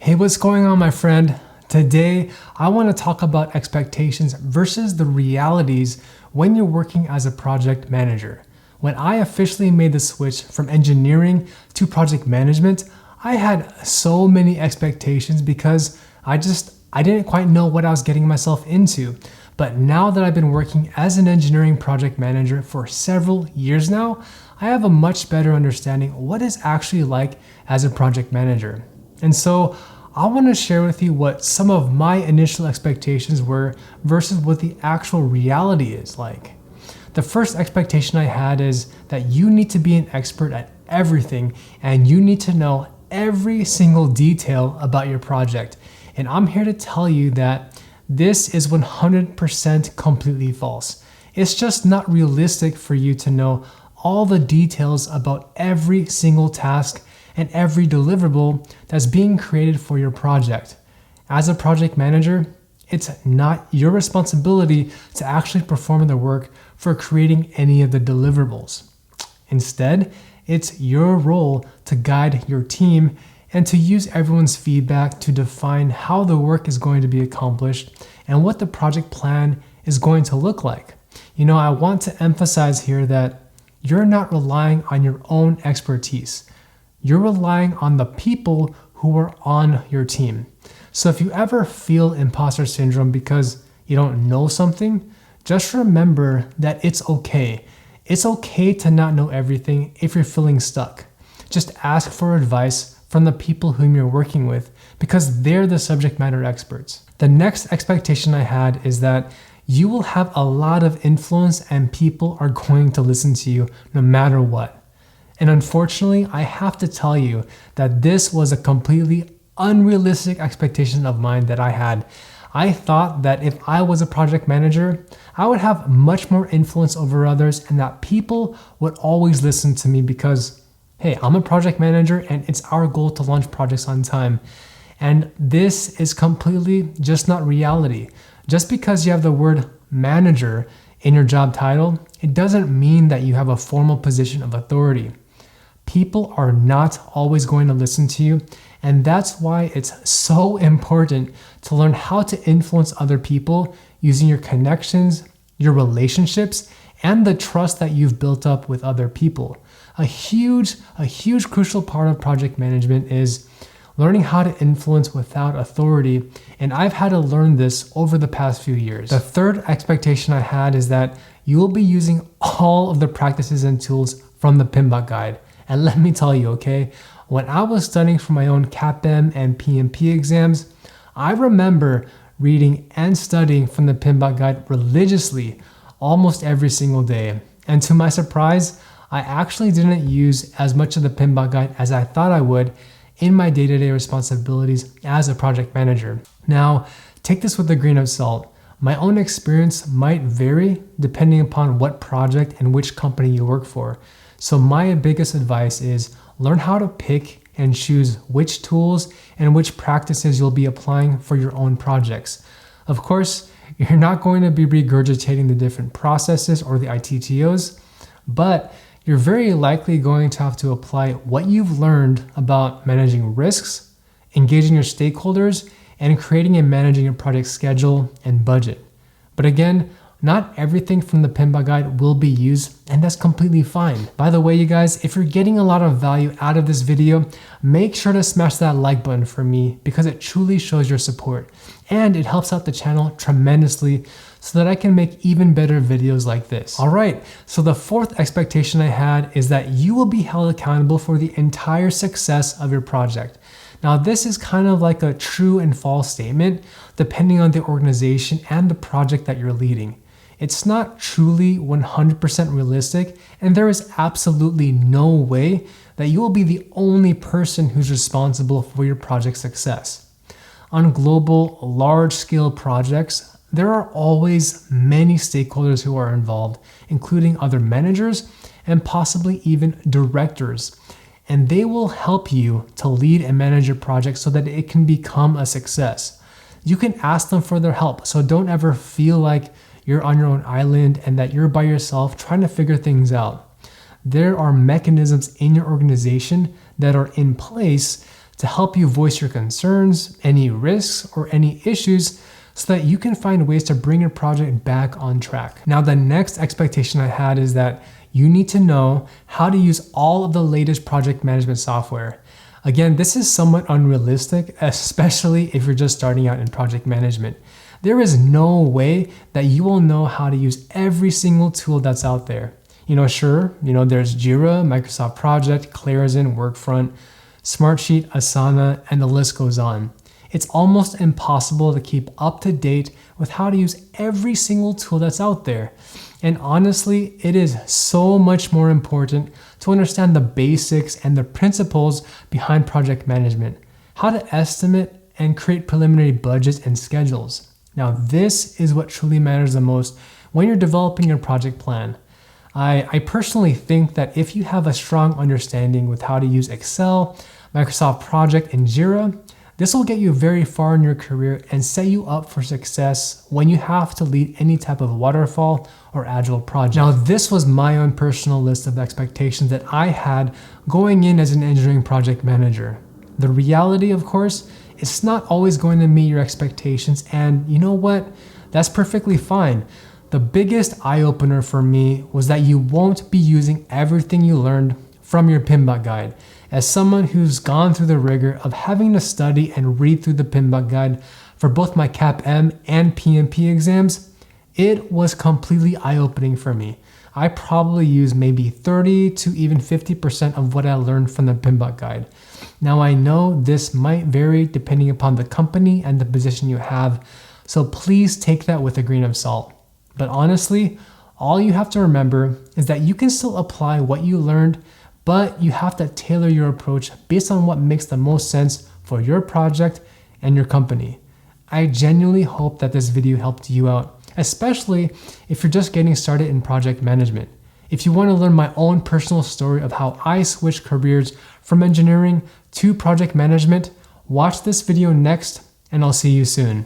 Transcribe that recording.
Hey, what's going on, my friend? Today, I want to talk about expectations versus the realities when you're working as a project manager. When I officially made the switch from engineering to project management, I had so many expectations because I didn't quite know what I was getting myself into. But now that I've been working as an engineering project manager for several years now, I have a much better understanding what it's actually like as a project manager. And so I want to share with you what some of my initial expectations were versus what the actual reality is like. The first expectation I had is that you need to be an expert at everything and you need to know every single detail about your project. And I'm here to tell you that this is 100% completely false. It's just not realistic for you to know all the details about every single task and every deliverable that's being created for your project. As a project manager, it's not your responsibility to actually perform the work for creating any of the deliverables. Instead, it's your role to guide your team and to use everyone's feedback to define how the work is going to be accomplished and what the project plan is going to look like. I want to emphasize here that you're not relying on your own expertise. You're relying on the people who are on your team. So if you ever feel imposter syndrome because you don't know something, just remember that it's okay. It's okay to not know everything if you're feeling stuck. Just ask for advice from the people whom you're working with because they're the subject matter experts. The next expectation I had is that you will have a lot of influence and people are going to listen to you no matter what. And unfortunately, I have to tell you that this was a completely unrealistic expectation of mine that I had. I thought that if I was a project manager, I would have much more influence over others and that people would always listen to me because, hey, I'm a project manager and it's our goal to launch projects on time. And this is completely just not reality. Just because you have the word manager in your job title, it doesn't mean that you have a formal position of authority. People are not always going to listen to you, and that's why it's so important to learn how to influence other people using your connections, your relationships, and the trust that you've built up with other people. A huge crucial part of project management is learning how to influence without authority, and I've had to learn this over the past few years. The third expectation I had is that you will be using all of the practices and tools from the PMBOK guide. And let me tell you, okay, when I was studying for my own CAPM and PMP exams, I remember reading and studying from the PMBOK guide religiously almost every single day. And to my surprise, I actually didn't use as much of the PMBOK guide as I thought I would in my day-to-day responsibilities as a project manager. Now, take this with a grain of salt. My own experience might vary depending upon what project and which company you work for. So my biggest advice is learn how to pick and choose which tools and which practices you'll be applying for your own projects. Of course, you're not going to be regurgitating the different processes or the ITTOs, but you're very likely going to have to apply what you've learned about managing risks, engaging your stakeholders, and creating and managing your project schedule and budget. But again, not everything from the PMBOK guide will be used, and that's completely fine. By the way, you guys, if you're getting a lot of value out of this video, make sure to smash that like button for me because it truly shows your support and it helps out the channel tremendously so that I can make even better videos like this. All right, so the fourth expectation I had is that you will be held accountable for the entire success of your project. Now, this is kind of like a true and false statement depending on the organization and the project that you're leading. It's not truly 100% realistic, and there is absolutely no way that you will be the only person who's responsible for your project's success. On global, large-scale projects, there are always many stakeholders who are involved, including other managers and possibly even directors. And they will help you to lead and manage your project so that it can become a success. You can ask them for their help, so don't ever feel like you're on your own island and that you're by yourself trying to figure things out. There are mechanisms in your organization that are in place to help you voice your concerns, any risks, or any issues so that you can find ways to bring your project back on track. Now, the next expectation I had is that you need to know how to use all of the latest project management software. Again, this is somewhat unrealistic, especially if you're just starting out in project management. There is no way that you will know how to use every single tool that's out there. Sure, there's Jira, Microsoft Project, Clarizen, Workfront, Smartsheet, Asana, and the list goes on. It's almost impossible to keep up to date with how to use every single tool that's out there. And honestly, it is so much more important to understand the basics and the principles behind project management, how to estimate and create preliminary budgets and schedules. Now, this is what truly matters the most when you're developing your project plan. I personally think that if you have a strong understanding with how to use Excel, Microsoft Project, and Jira, this will get you very far in your career and set you up for success when you have to lead any type of waterfall or agile project. Now, this was my own personal list of expectations that I had going in as an engineering project manager. The reality, of course, it's not always going to meet your expectations, and you know what? That's perfectly fine. The biggest eye-opener for me was that you won't be using everything you learned from your PMBOK guide. As someone who's gone through the rigor of having to study and read through the PMBOK guide for both my CAPM and PMP exams, it was completely eye-opening for me. I probably used maybe 30 to even 50% of what I learned from the PMBOK guide. Now, I know this might vary depending upon the company and the position you have, so please take that with a grain of salt. But honestly, all you have to remember is that you can still apply what you learned, but you have to tailor your approach based on what makes the most sense for your project and your company. I genuinely hope that this video helped you out, especially if you're just getting started in project management. If you want to learn my own personal story of how I switched careers from engineering to project management, watch this video next, and I'll see you soon.